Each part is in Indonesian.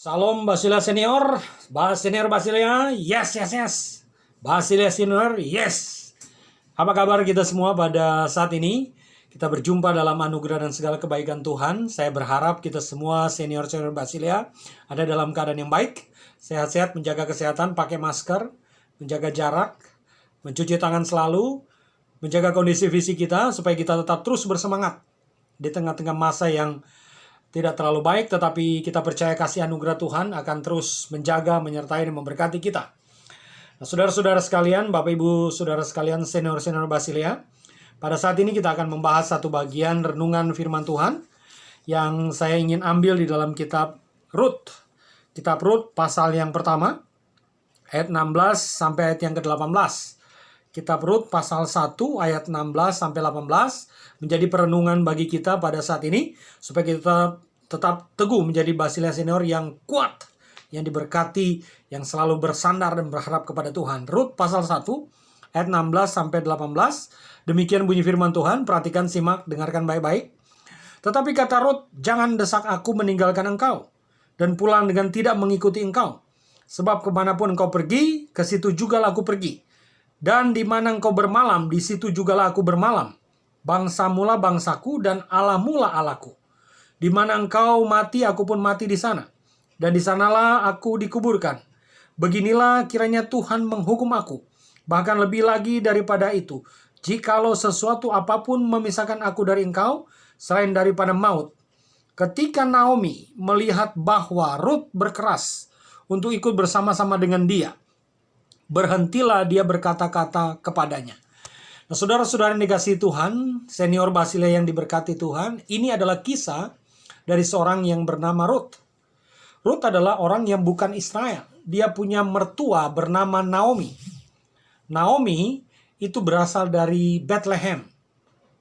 Salam Basilia Senior, Basilia, yes. Basilia Senior, yes. Apa kabar kita semua pada saat ini? Kita berjumpa dalam anugerah dan segala kebaikan Tuhan. Saya berharap kita semua senior Basilia ada dalam keadaan yang baik, sehat-sehat, menjaga kesehatan, pakai masker, menjaga jarak, mencuci tangan selalu, menjaga kondisi fisik kita supaya kita tetap terus bersemangat di tengah-tengah masa yang tidak terlalu baik, tetapi kita percaya kasih anugerah Tuhan akan terus menjaga, menyertai, dan memberkati kita. Nah, saudara-saudara sekalian, Bapak Ibu, saudara sekalian, senior-senior Basilia, pada saat ini kita akan membahas satu bagian renungan firman Tuhan yang saya ingin ambil di dalam kitab Rut. Kitab Rut pasal yang pertama, ayat 16 sampai ayat yang ke-18. Kitab Rut pasal 1 ayat 16 sampai 18 menjadi perenungan bagi kita pada saat ini supaya kita tetap teguh menjadi Basilia Senior yang kuat, yang diberkati, yang selalu bersandar dan berharap kepada Tuhan. Rut pasal 1 ayat 16 sampai 18. Demikian bunyi firman Tuhan, perhatikan, simak, dengarkan baik-baik. Tetapi kata Rut, jangan desak aku meninggalkan engkau dan pulang dengan tidak mengikuti engkau. Sebab kemanapun engkau pergi, ke situ jugalah aku pergi. Dan di mana engkau bermalam, di situ jugalah aku bermalam. Bangsamulah bangsaku dan Allahmulah Allahku. Di mana engkau mati, aku pun mati di sana. Dan di sanalah aku dikuburkan. Beginilah kiranya Tuhan menghukum aku. Bahkan lebih lagi daripada itu, jikalau sesuatu apapun memisahkan aku dari engkau, selain daripada maut. Ketika Naomi melihat bahwa Rut berkeras untuk ikut bersama-sama dengan dia, berhentilah dia berkata-kata kepadanya. Nah, saudara-saudara yang dikasihi Tuhan, senior Basilia yang diberkati Tuhan, ini adalah kisah dari seorang yang bernama Rut. Rut adalah orang yang bukan Israel. Dia punya mertua bernama Naomi. Naomi itu berasal dari Bethlehem.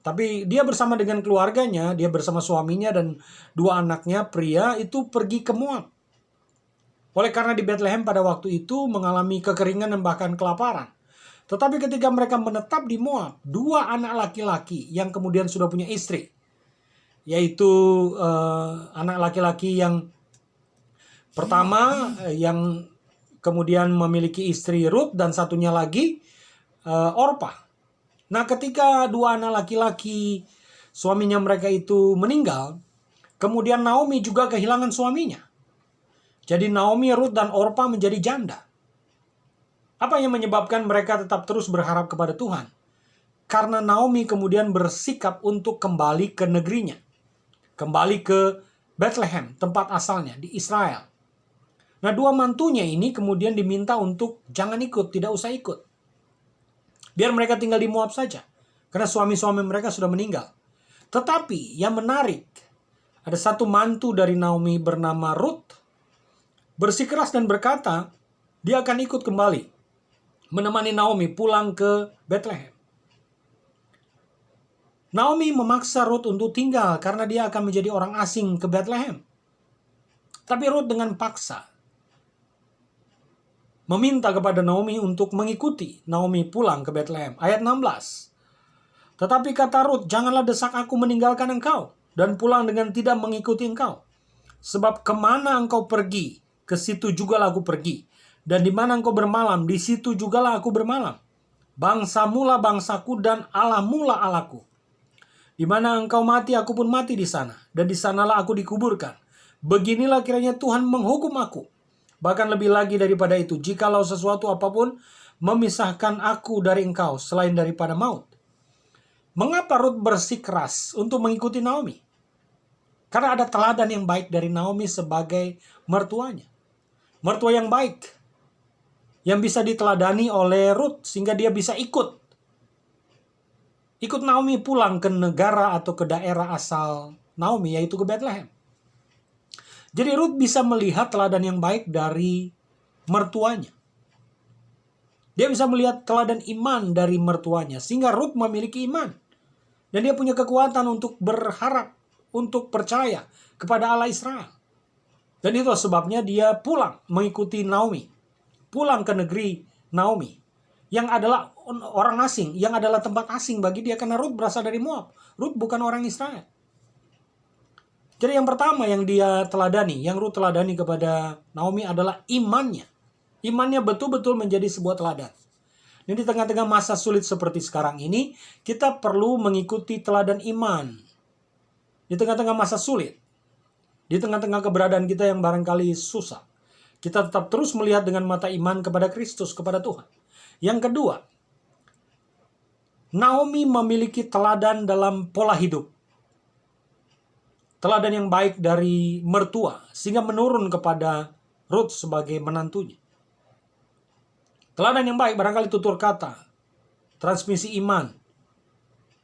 Tapi dia bersama dengan keluarganya, dia bersama suaminya dan dua anaknya pria itu pergi ke Moab. Oleh karena di Bethlehem pada waktu itu mengalami kekeringan dan bahkan kelaparan. Tetapi ketika mereka menetap di Moab, dua anak laki-laki yang kemudian sudah punya istri, yaitu anak laki-laki yang pertama yang kemudian memiliki istri Rut dan satunya lagi Orpa. Nah, ketika dua anak laki-laki suaminya mereka itu meninggal, kemudian Naomi juga kehilangan suaminya. Jadi Naomi, Rut, dan Orpa menjadi janda. Apa yang menyebabkan mereka tetap terus berharap kepada Tuhan? Karena Naomi kemudian bersikap untuk kembali ke negerinya. Kembali ke Bethlehem, tempat asalnya, di Israel. Nah, dua mantunya ini kemudian diminta untuk jangan ikut, tidak usah ikut. Biar mereka tinggal di Moab saja. Karena suami-suami mereka sudah meninggal. Tetapi yang menarik, ada satu mantu dari Naomi bernama Rut, bersikeras dan berkata, dia akan ikut kembali, menemani Naomi pulang ke Bethlehem. Naomi memaksa Rut untuk tinggal karena dia akan menjadi orang asing ke Bethlehem. Tapi Rut dengan paksa meminta kepada Naomi untuk mengikuti Naomi pulang ke Bethlehem. Ayat 16. Tetapi kata Rut, janganlah desak aku meninggalkan engkau dan pulang dengan tidak mengikuti engkau. Sebab kemana engkau pergi, ke situ jugalah aku pergi. Dan di mana engkau bermalam, di situ jugalah aku bermalam. Bangsamulah bangsaku dan Allahmulah Allahku. Di mana engkau mati, aku pun mati di sana. Dan di sanalah aku dikuburkan. Beginilah kiranya Tuhan menghukum aku. Bahkan lebih lagi daripada itu, jikalau sesuatu apapun memisahkan aku dari engkau, selain daripada maut. Mengapa Rut bersikeras untuk mengikuti Naomi? Karena ada teladan yang baik dari Naomi sebagai mertuanya. Mertua yang baik, yang bisa diteladani oleh Rut sehingga dia bisa ikut Naomi pulang ke negara atau ke daerah asal Naomi, yaitu ke Bethlehem. Jadi Rut bisa melihat teladan yang baik dari mertuanya. Dia bisa melihat teladan iman dari mertuanya sehingga Rut memiliki iman. Dan dia punya kekuatan untuk berharap, untuk percaya kepada Allah Israel. Dan itu sebabnya dia pulang mengikuti Naomi. Pulang ke negeri Naomi. Yang adalah orang asing. Yang adalah tempat asing bagi dia. Karena Rut berasal dari Moab. Rut bukan orang Israel. Jadi yang pertama yang dia teladani, yang Ruth teladani kepada Naomi adalah imannya. Imannya betul-betul menjadi sebuah teladan. Dan di tengah-tengah masa sulit seperti sekarang ini, kita perlu mengikuti teladan iman. Di tengah-tengah masa sulit, di tengah-tengah keberadaan kita yang barangkali susah, kita tetap terus melihat dengan mata iman kepada Kristus, kepada Tuhan. Yang kedua, Naomi memiliki teladan dalam pola hidup. Teladan yang baik dari mertua, sehingga menurun kepada Ruth sebagai menantunya. Teladan yang baik barangkali tutur kata, transmisi iman,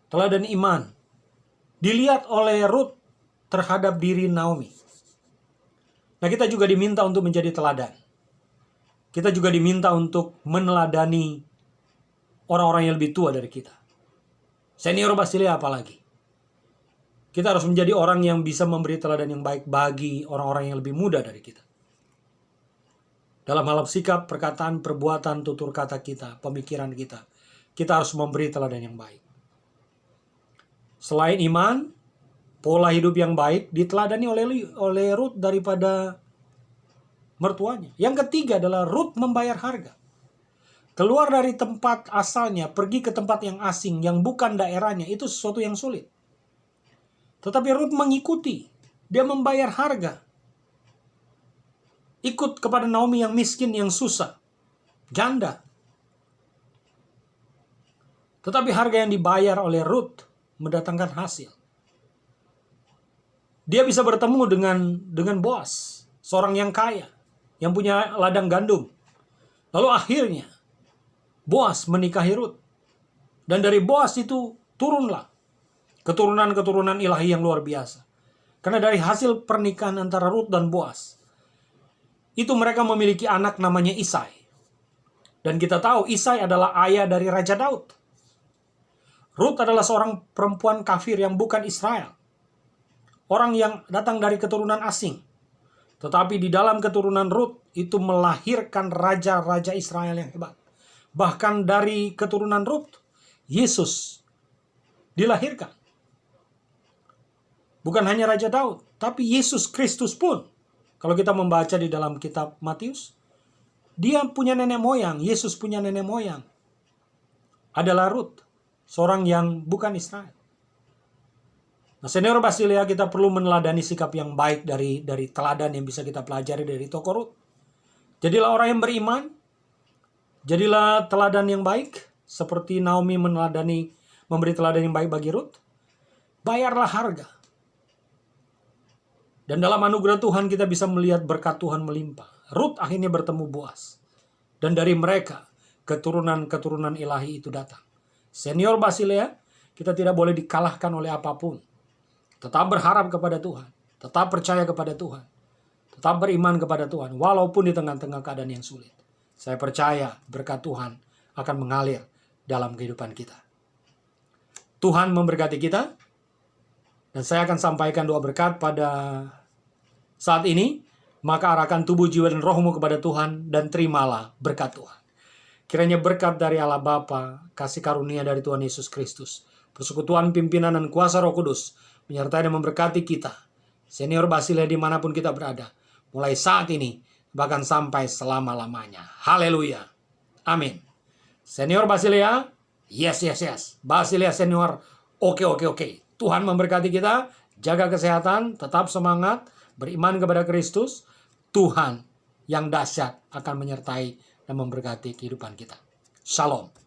teladan iman, dilihat oleh Ruth terhadap diri Naomi. Nah, kita juga diminta untuk menjadi teladan. Kita juga diminta untuk meneladani orang-orang yang lebih tua dari kita. Senior Basilia apalagi. Kita harus menjadi orang yang bisa memberi teladan yang baik bagi orang-orang yang lebih muda dari kita. Dalam hal sikap, perkataan, perbuatan, tutur kata kita, pemikiran kita, kita harus memberi teladan yang baik. Selain iman, pola hidup yang baik diteladani oleh Ruth daripada mertuanya. Yang ketiga adalah Ruth membayar harga. Keluar dari tempat asalnya, pergi ke tempat yang asing, yang bukan daerahnya, itu sesuatu yang sulit. Tetapi Ruth mengikuti. Dia membayar harga. Ikut kepada Naomi yang miskin, yang susah. Janda. Tetapi harga yang dibayar oleh Ruth mendatangkan hasil. Dia bisa bertemu dengan Boaz, seorang yang kaya, yang punya ladang gandum. Lalu akhirnya Boaz menikahi Ruth. Dan dari Boaz itu turunlah keturunan-keturunan ilahi yang luar biasa. Karena dari hasil pernikahan antara Ruth dan Boaz, itu mereka memiliki anak namanya Isai. Dan kita tahu Isai adalah ayah dari Raja Daud. Ruth adalah seorang perempuan kafir yang bukan Israel. Orang yang datang dari keturunan asing. Tetapi di dalam keturunan Ruth itu melahirkan raja-raja Israel yang hebat. Bahkan dari keturunan Ruth, Yesus dilahirkan. Bukan hanya Raja Daud, tapi Yesus Kristus pun. Kalau kita membaca di dalam kitab Matius, dia punya nenek moyang, Yesus punya nenek moyang. Adalah Ruth, seorang yang bukan Israel. Nah, Senior Basilia, kita perlu meneladani sikap yang baik dari teladan yang bisa kita pelajari dari tokoh Ruth. Jadilah orang yang beriman, jadilah teladan yang baik, seperti Naomi memberi teladan yang baik bagi Ruth. Bayarlah harga. Dan dalam anugerah Tuhan kita bisa melihat berkat Tuhan melimpah. Ruth akhirnya bertemu Boaz. Dan dari mereka, keturunan-keturunan ilahi itu datang. Senior Basilia, kita tidak boleh dikalahkan oleh apapun. Tetap berharap kepada Tuhan. Tetap percaya kepada Tuhan. Tetap beriman kepada Tuhan. Walaupun di tengah-tengah keadaan yang sulit. Saya percaya berkat Tuhan akan mengalir dalam kehidupan kita. Tuhan memberkati kita. Dan saya akan sampaikan doa berkat pada saat ini. Maka arahkan tubuh, jiwa, dan rohmu kepada Tuhan. Dan terimalah berkat Tuhan. Kiranya berkat dari Allah Bapa, kasih karunia dari Tuhan Yesus Kristus, persekutuan pimpinan dan kuasa Roh Kudus, menyertai dan memberkati kita. Senior Basilia dimanapun kita berada. Mulai saat ini, bahkan sampai selama-lamanya. Haleluya. Amin. Senior Basilia, yes. Basilia Senior, oke. Tuhan memberkati kita, jaga kesehatan, tetap semangat, beriman kepada Kristus. Tuhan yang dahsyat akan menyertai dan memberkati kehidupan kita. Shalom.